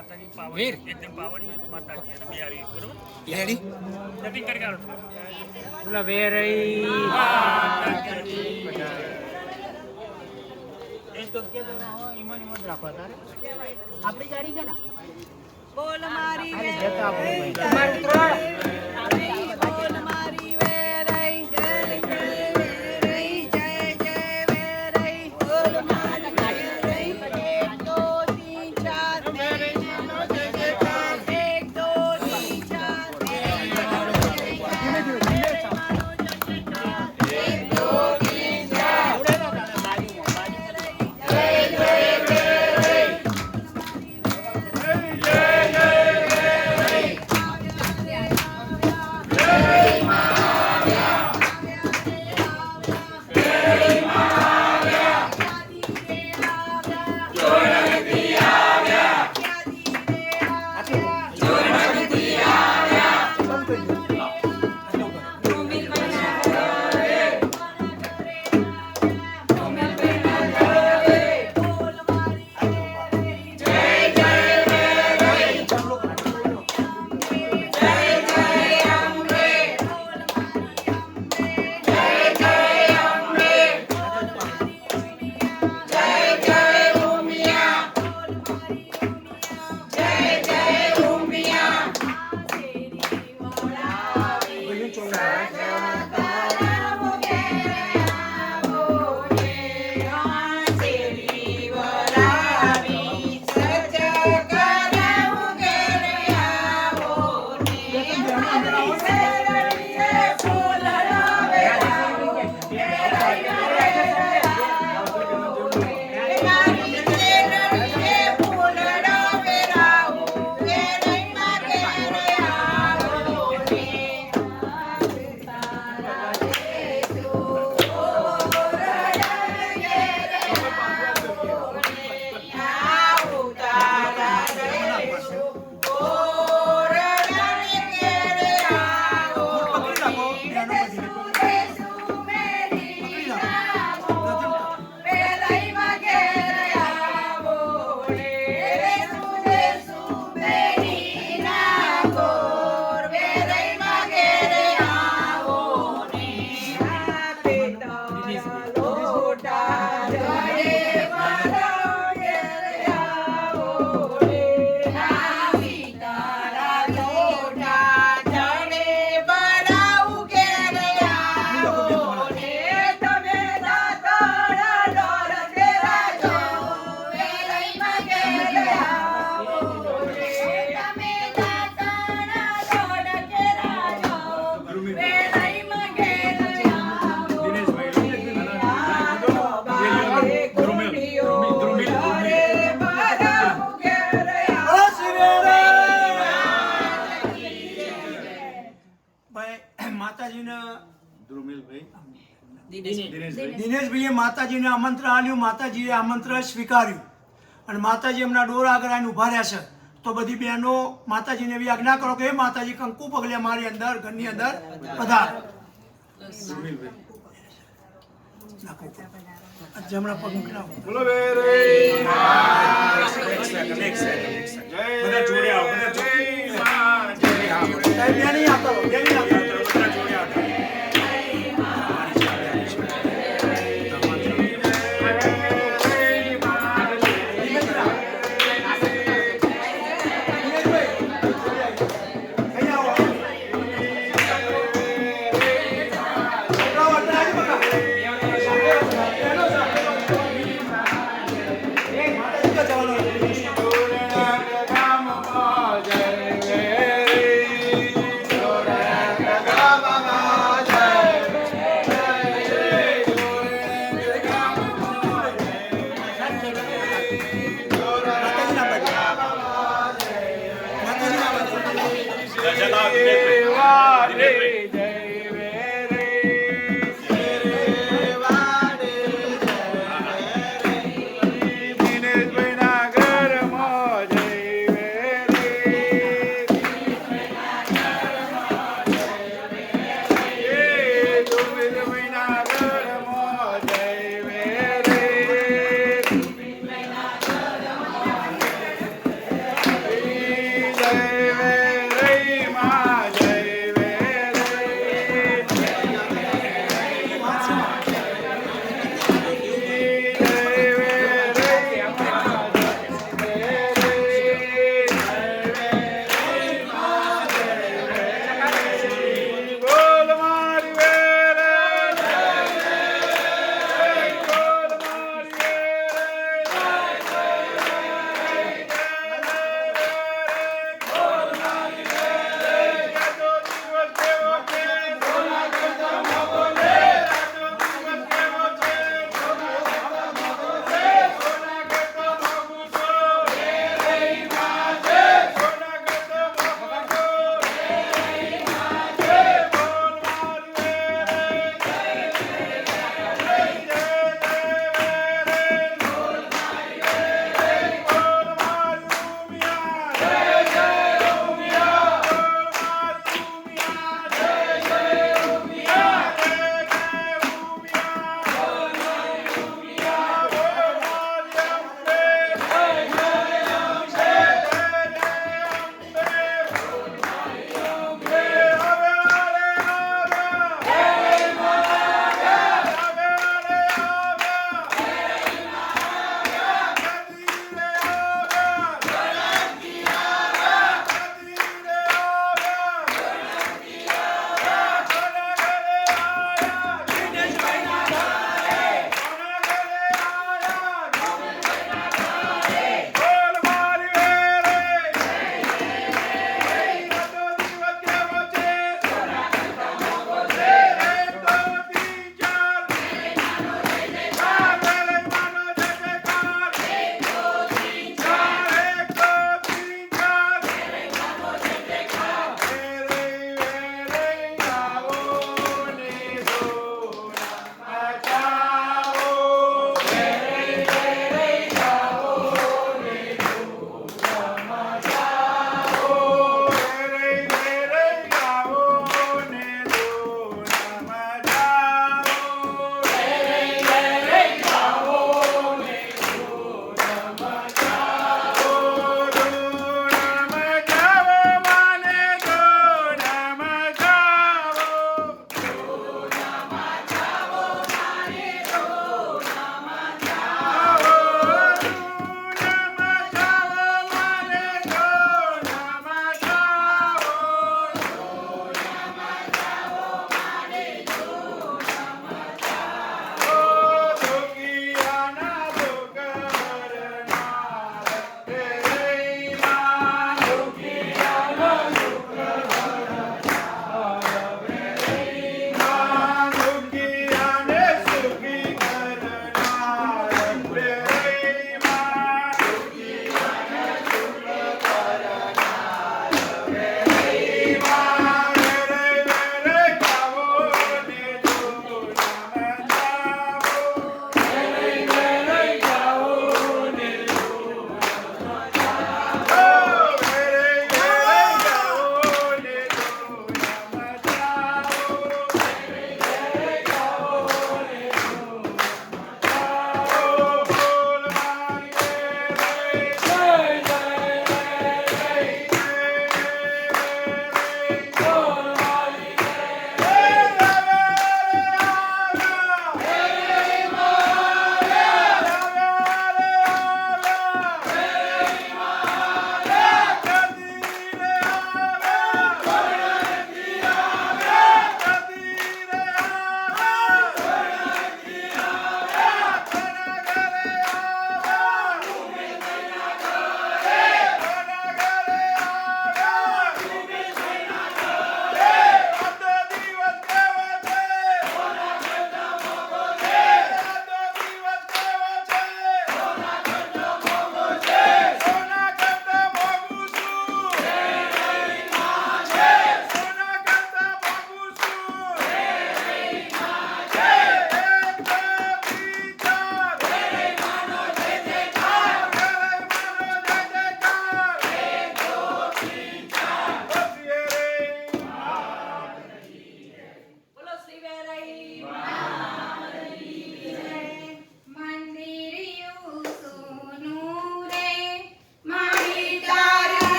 માતાજી પાવર એકદમ પાવડી માતાજી અને બે આવી બરોબર રેડી નક્કી કરી કાઢો બોલો વેરઈ એ તો કે તમે ઈમાન ઈમાન રાખો તારે આપણી ગાડી છે ને બોલ મારી અરે જતા આપણે તમારું ઉતરો બોલ મારી વેરઈ જય વેરઈ જય જય વેરઈ બોલ મારી વેરઈ 1 2 3 4 1 દિનેશભાઈએ માતાજીને આમંત્રણ આપ્યું, માતાજીએ આમંત્રણ સ્વીકાર્યું અને માતાજી એમના ડોર આગળ આવીને ઉભા રહ્યા છે. તો બધી બહેનો માતાજીને એવી આજ્ઞા કરો કે હે માતાજી કંકુ પગલે મારી અંદર ઘરની અંદર પધાર. જમણા પગ મૂકી બોલો વેરઈ બધા જોડે આવો બધા બેની આપતા રહો, બેની આપતા રહો. બધા જોડે આવો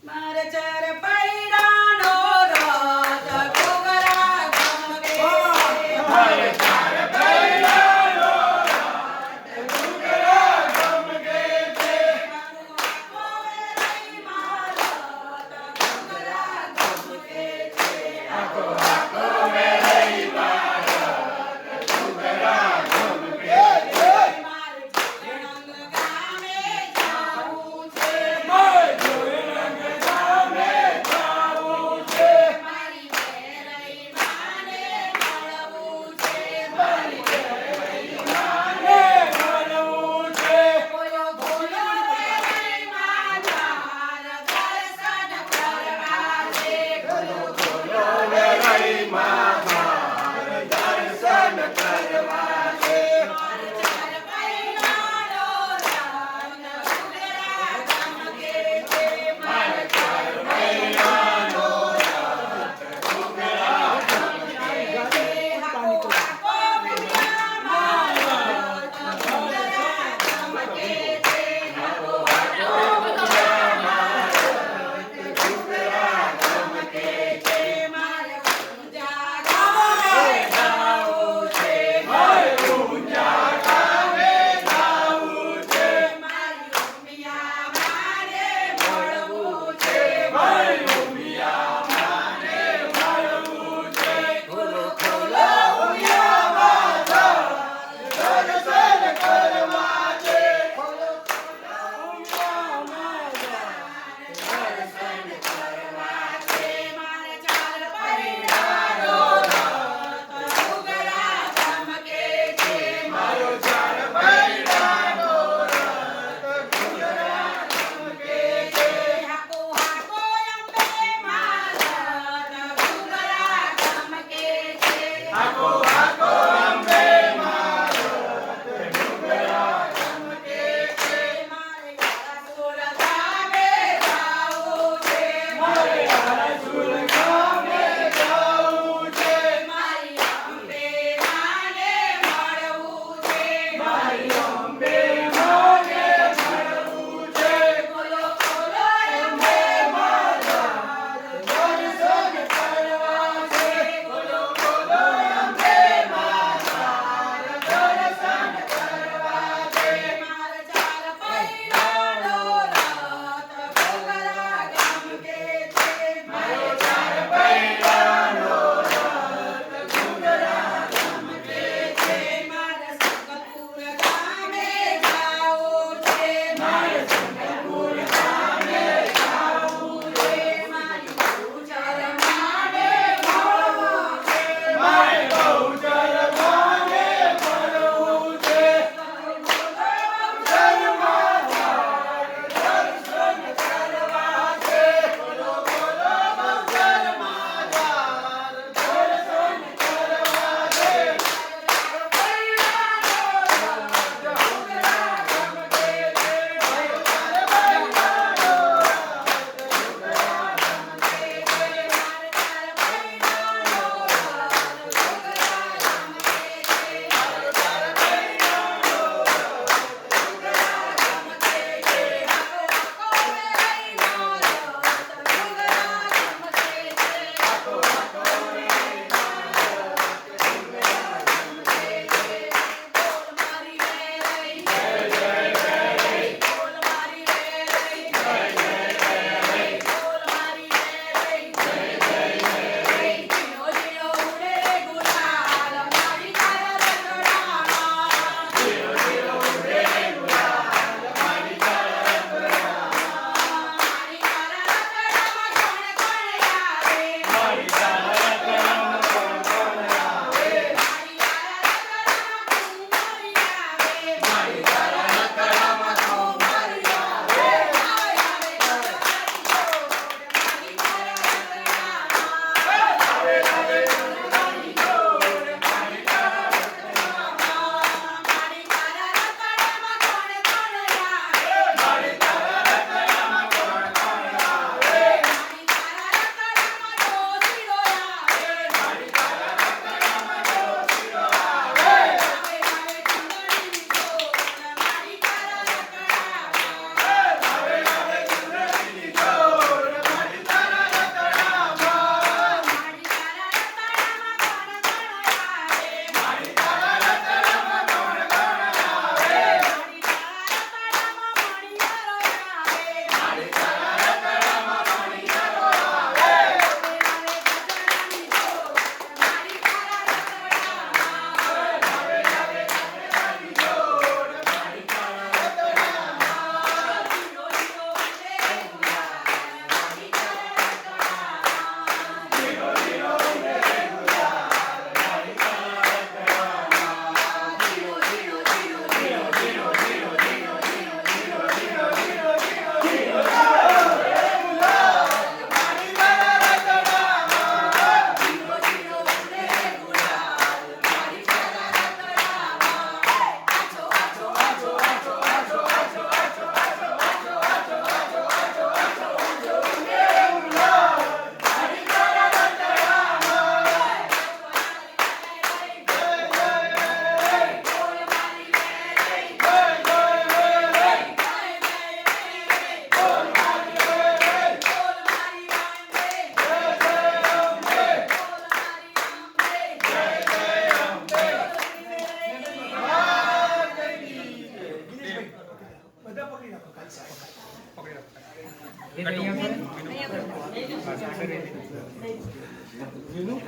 મારે ચાર પૈડાનો રથ ઘૂઘરા ગમગે. મારે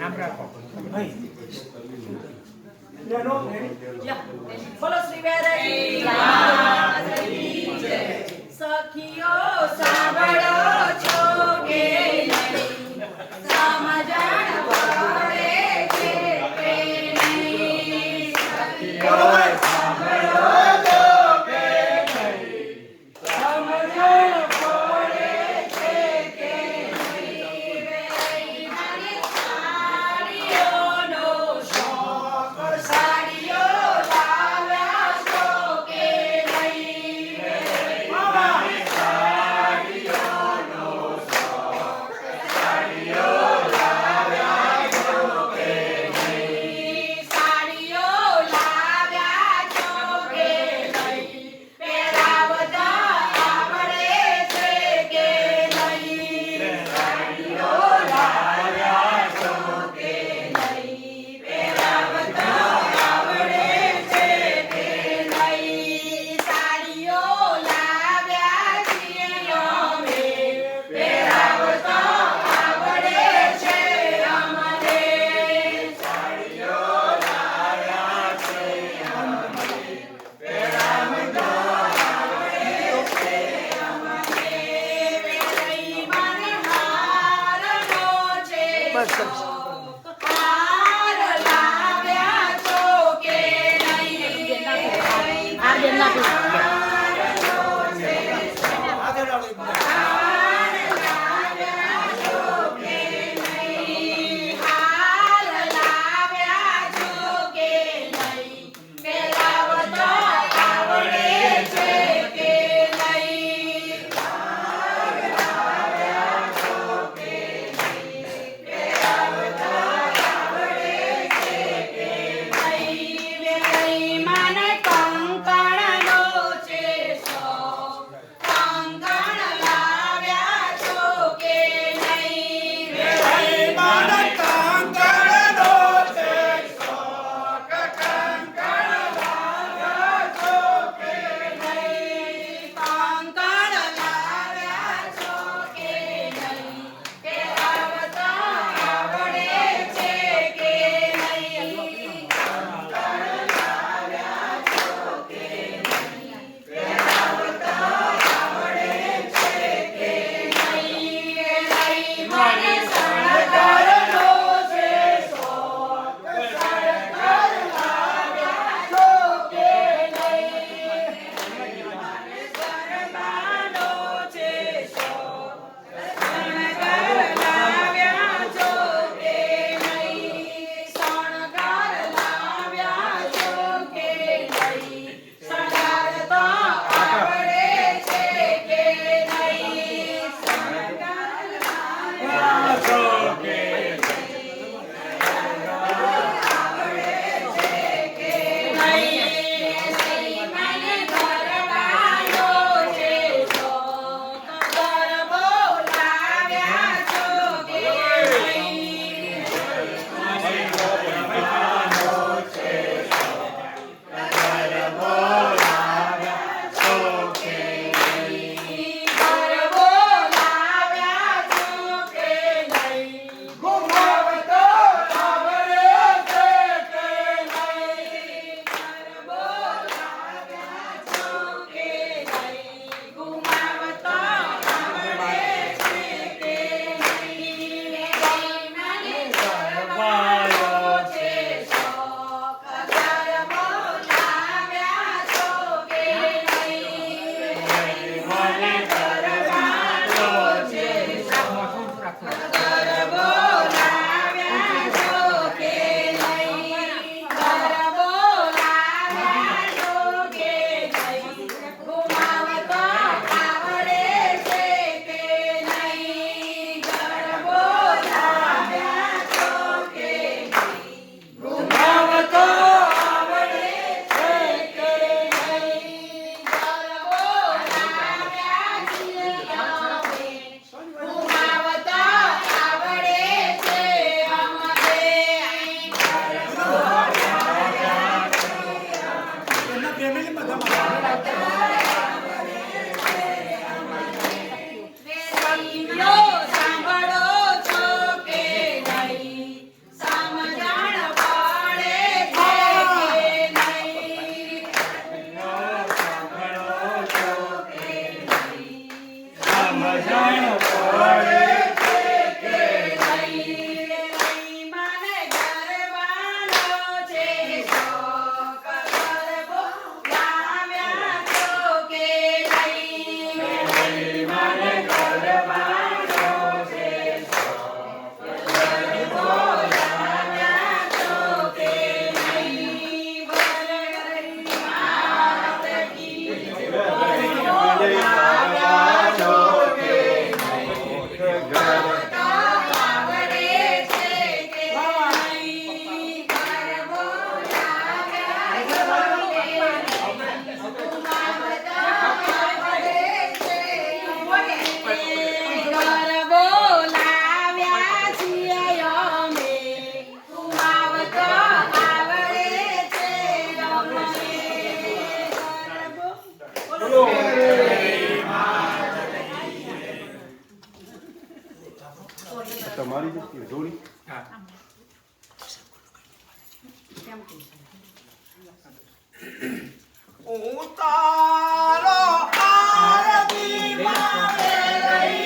આમ રાખો. ભાઈ લેનો બોલો શ્રી વેરઈ માતની જય. સખીઓ સાંભળો છો કે નહીં? સમજણ પડે છે કે નહીં? સખીઓ સાંભળો છો કે નહીં? સમજણ પડે છે કે નહીં? વેરઈ મારી સાડીઓનો શોખ, સાડીઓ લાવ્યા છો કે નહીં? વેરઈ મારી સાડીઓનો શોખ, સાડીઓ લાવ્યા છો કે નહીં? સાડીઓ લાવ્યા છો કે નહીં? પહેરાવતા આવડે છે કે નહીં? સાડીઓ લાવ્યા છો કે નહીં? પહેરાવતા આવડે છે કે નહીં? સાડીઓ લાવ્યા છીએ અમે, પહેરાવતા આવડે છે અમને. સાડીઓ લાવ્યા છે અમે, પહેરાવતા આવડે છે અમને. વેરઈ મને હારનો છે શોખ, હાર લાવ્યા છો કે નહીં? વેરઈ મને હારનો છે શોખ, આગળ આવો હાર લાવ્યા છો કે નહીં? હાર લાવ્યા છો કે નહીં? પહેરાવતા આવડે છે કે નહીં? હાર લાવ્યા છો કે નહીં? પહેરાવતા આવડે છે કે નહીં? વેરઈ મને કંકણનો છે શોખ, કંકણ લાવ્યા છો કે નહીં? વેરઈ મને કંકણનો છે શોખ, કંકણ લાવ્યા છો કે નહીં? કંકણ લાવ્યા છો કે નહીં? પહેરાવતા આવડે છે કે નહીં? કંકણ લાવ્યા છો કે નહીં? પહેરાવતા આવડે છે કે નહીં? વેરઈ મને શણગારનો છે શોખ, શણગાર લાવ્યા છો કે નહીં? મને શણગારનો છે શોખ, શણગાર લાવ્યા છો કે નહીં? શણગાર લાવ્યા છો કે નહીં? શણગારતા આવડે છે કે નહીં? શણગાર લાવ્યા તમારી જોડી ઉતારો આરતી મારે લઈ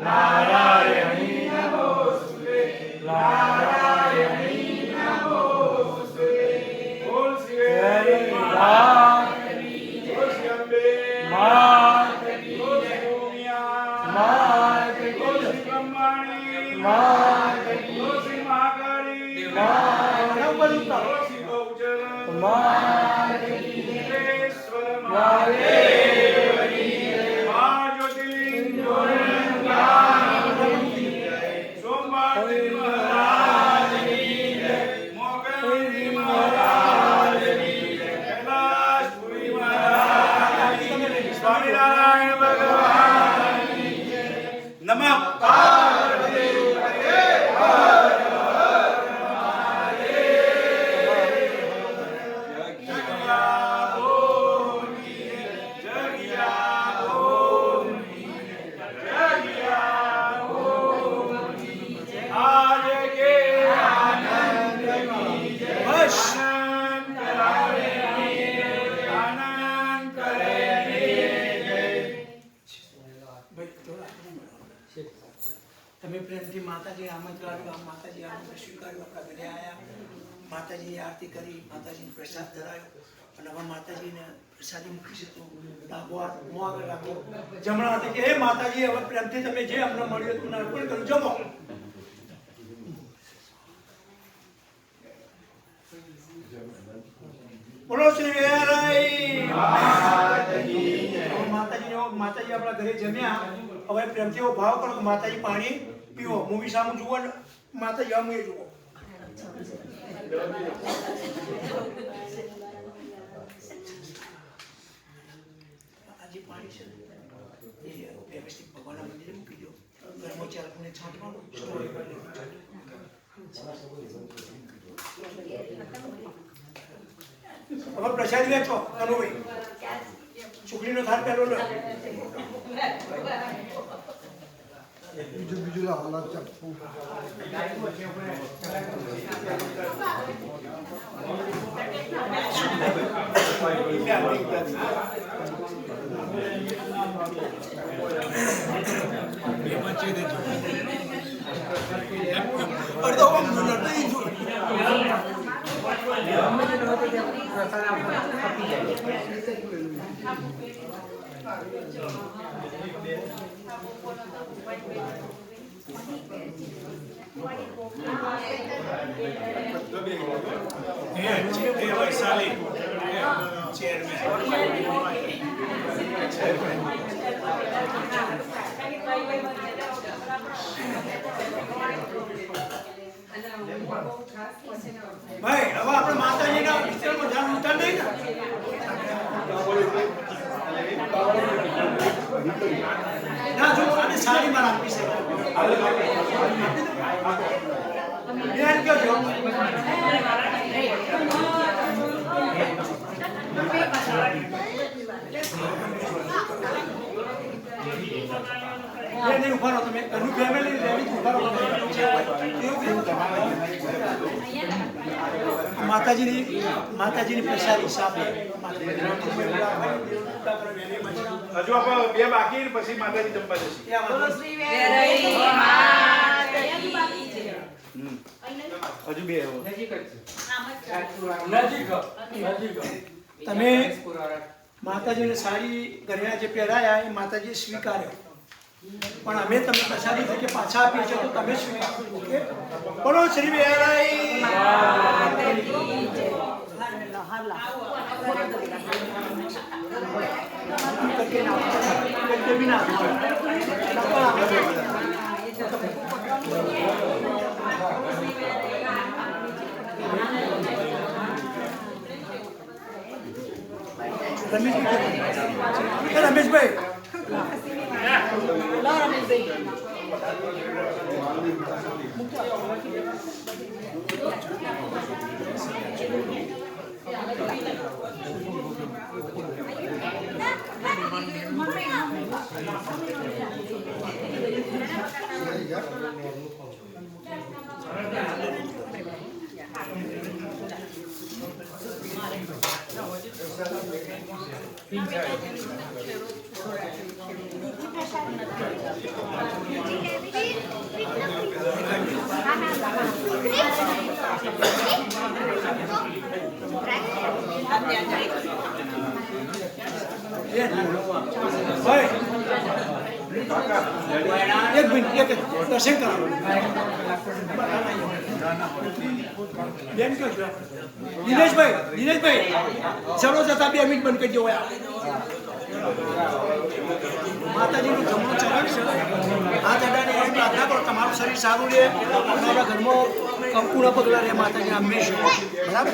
નારાયણી નમોસ્તુતે નારાયણી નમોસ્તુતે બોલ શ્રી હરિ માત કી જય બોલ શ્રી અંબે માત કી જય બોલ શ્રી ભૂમિયા માત કી બોલ શ્રી બ્રહ્માણી માત કી બોલ શ્રી મહાકાળી માત કી બોલ શ્રી બહુચર માત કી જયેશ્વર મહાદેવ કી જય મા જ્યોતિર્લિંગ સ્વામિનારાયણ ભગવાન નમઃ પાર્વતી પતે હર હર મહાદેવ જગ્યા ભૂમિ જગ્યા ભૂમિ જગ્યા ભૂમિ આજ કે આનંદ કી જય બસ આનંદ કરાવે આનંદ કરે તમે પ્રેમથી માતાજી આમંત્રણ આપ્યું, આ માતાજી આમંત્રણ સ્વીકાર્યું, આપણા ઘરે આવ્યા, માતાજીની આરતી કરી, માતાજીને પ્રસાદ ધરાયો અને હવે માતાજીને પ્રસાદી મૂકી છે તો ડાબો હાથ મોં આગળ રાખો, જમણા હાથે કે હે માતાજી હવે પ્રેમથી તમે જે અમને મળ્યું તમને અર્પણ કરો, જમો. બોલો શ્રી વેરાઈ માતાજી આપણા ઘરે જમ્યા, હવે પ્રેમથી એવો ભાવ કરો કે માતાજી પાણી પીવો, મૂવી સામું જુઓ ને માતાજી આમ એ જુઓ. માતાજી પાણી છે ને એ વ્યવસ્થિત ભગવાનના મંદિરે મૂકી દો, ઘરમાં ચાર ખૂણે છાંટવાનું. હવે પ્રસાદ વેચો કનુભાઈ, છોકરીનો થાળ પહેલો લો. બીજું હાલત ચપ્પુ ભાઈ હવે આપણે માતાજીના વિસ્તારમાં ધ્યાન ઉતાર નહીં ના જો આને સારી માં આપી છે બેન કયો છો નહીં ઉભા રહો તમે ઘરનું ફેમિલી રેડી ઉભા રહો માતાજીની પ્રસાદી સાફ હજુ આપણે બે બાકી ને પછી માતાજી જમવા જશે હજુ બે તમે માતાજીને સાડી ઘરેણા જે પહેરાયા એ માતાજીએ સ્વીકાર્યો, પણ અમે તમને પ્રસાદી તરીકે પાછા આપીએ છીએ તો તમે સ્વીકારો. ઓકે, બોલો શ્રી વેરાઈ. રમેશભાઈ પ્રસાદ ભાઈ એક મિનિટ એક દર્શન કરાવો બેન કયો છો દિનેશભાઈ ચલો જતા 2 મિનિટ બંધ કરી દો માતાજીનું જમણું ચરણ છે આ દાદાને એમ પ્રાર્થના કરો તમારું શરીર સારું રહે તમારા ઘરમાં કંકુના પગલા રહે માતાજી હંમેશા બરાબર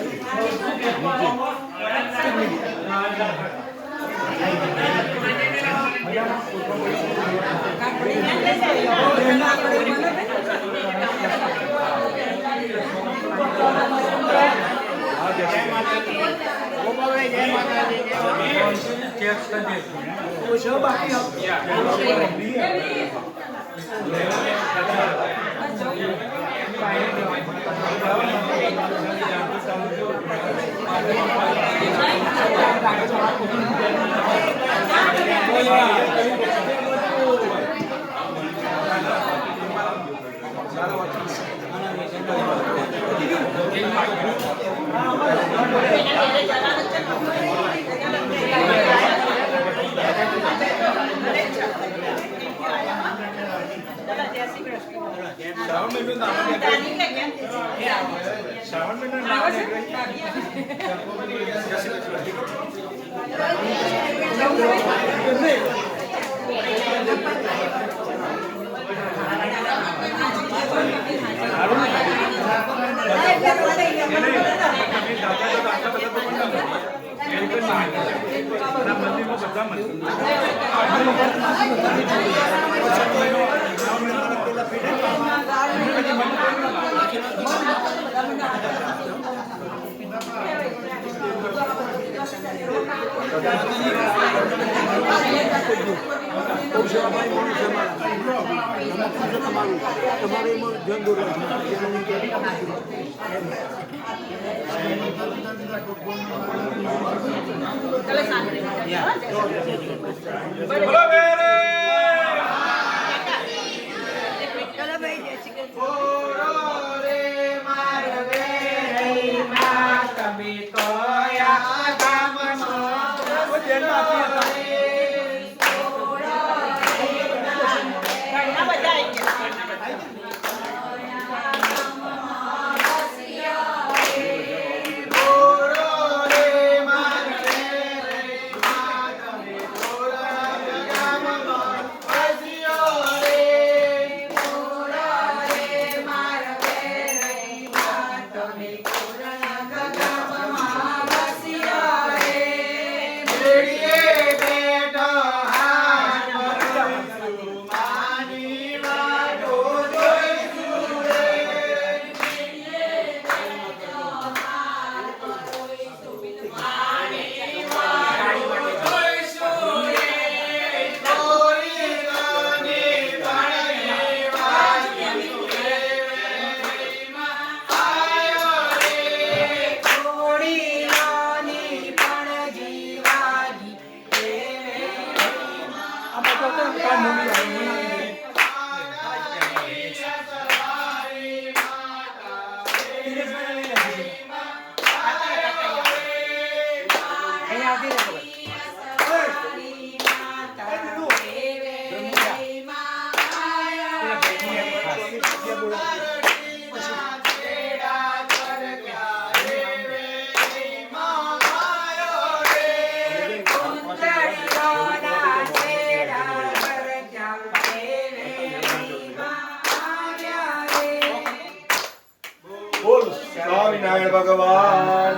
સ્વામિનારાયણ ભગવાન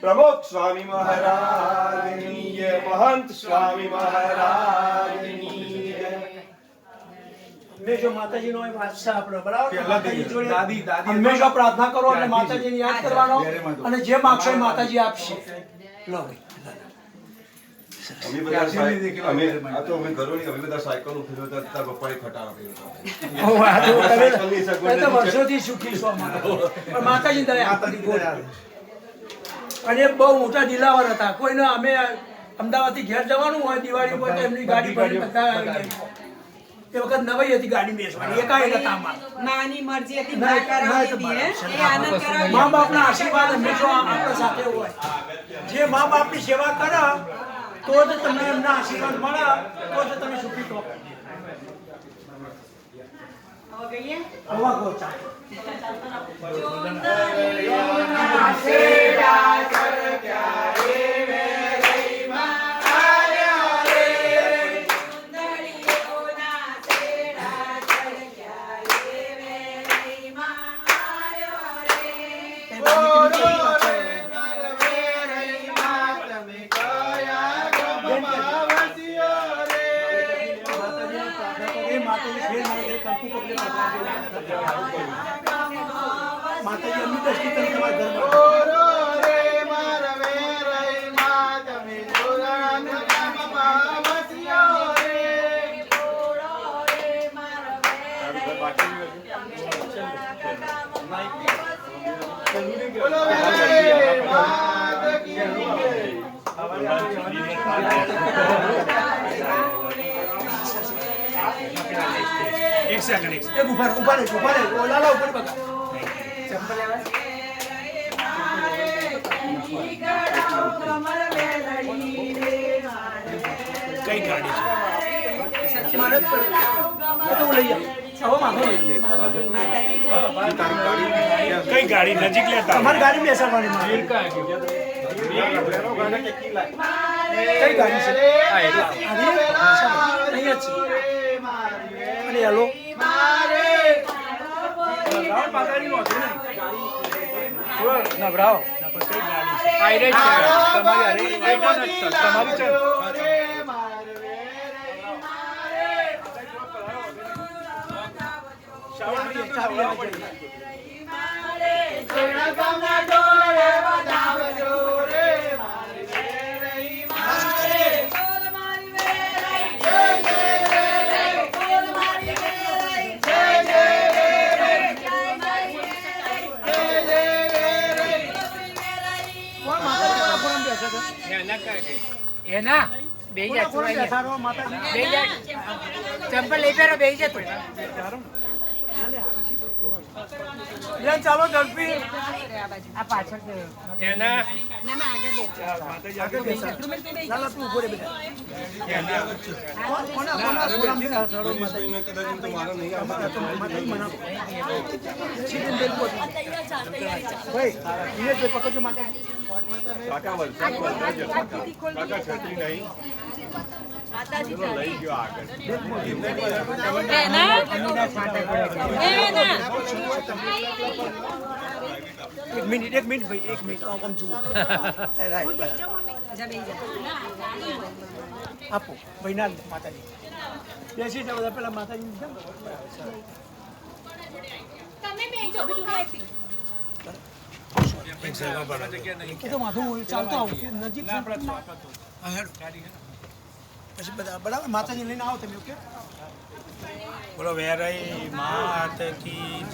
પ્રમુખ સ્વામી મહારાજની જય, મહંત સ્વામી મહારાજની જય. હંમેશા માતાજીનો એ વારસા આપણો બરાબર માતાજી જોડે હંમેશા પ્રાર્થના કરો અને માતાજીને યાદ કરવાનો અને જે માગશો એ માતાજી આપશે. લો ભાઈ અમે બધા અમે બધા સાયકલ ફેરવતા હતા, પપ્પાએ ખટારો ફેરવતા. વર્ષોથી સુખી છો પણ માતાજી દયા અને બહુ મોટા દિલાવર હતા. કોઈને અમે અમદાવાદ થી ઘેર જવાનું હોય દિવાળી ઉપર તો એમની ગાડી ભરી બધા આવી જાય. એ વખત નવાઈ હતી ગાડી બેસવાની, એકાએક હતા માની મરજી હતી, મા કરાવી દીધી હે એ આનંદ કરાવી. મા બાપના આશીર્વાદ હંમેશા આપણા સાથે હોય. જે મા બાપની સેવા કરે તો જ તમને એમના આશીર્વાદ મળે, તો જ તમે સુખી થો. હવે ગઈએ હવા ગો ચા. માતાજી એમની દ્રષ્ટિ કરી તમારા ઘરમાં. એક સેકન્ડ એક ઉભા રહે. ઓ લાલા ઉપર બગા. કઈ ગાડી છે? મારે જ પડે. તો હું લઈ આવું. હવે માથો લઈ લે. કઈ ગાડી નજીક લેતા તમારી ગાડી બેસાડવાની મારે. કઈ ગાડી છે? અહીંયા જ છે. અને હેલો માતાજીનું હતું ને નવરાવ. કઈ ગાડી છે? આઈરેજ છે તમારી. તમારી છે. એના બે જા બેસાડો માતાજી. બે જા ચંપલ લઈ પહેરો બે જા તું બેન ચાલો ઝડપી. આ પાછળ એના આગળ બેસાડ. લાલા તું ઉભો રે બેટા. કોના ઘોડામાં બેસાડો માતાજી. માતાજી મનાવો. છીરીને બેન પોતી. ભાઈ ધીરેજભાઈ પકડજો માતાજી. કાકા વલસાડ કાકા છત્રી નહીં લઈ ગયો આગળ. એક મિનિટ ભાઈ, એક મિનિટ આમ જુઓ. રાઈટ, આપો ભાઈ ના માતાજી બેસી જાવ બધા. પેલા માતાજી તો માથું ચાલતો આવું નજીક પછી બધા બરાબર માતાજી લઈને આવો તમે. ઓકે, બોલો વેરાઈ માત કી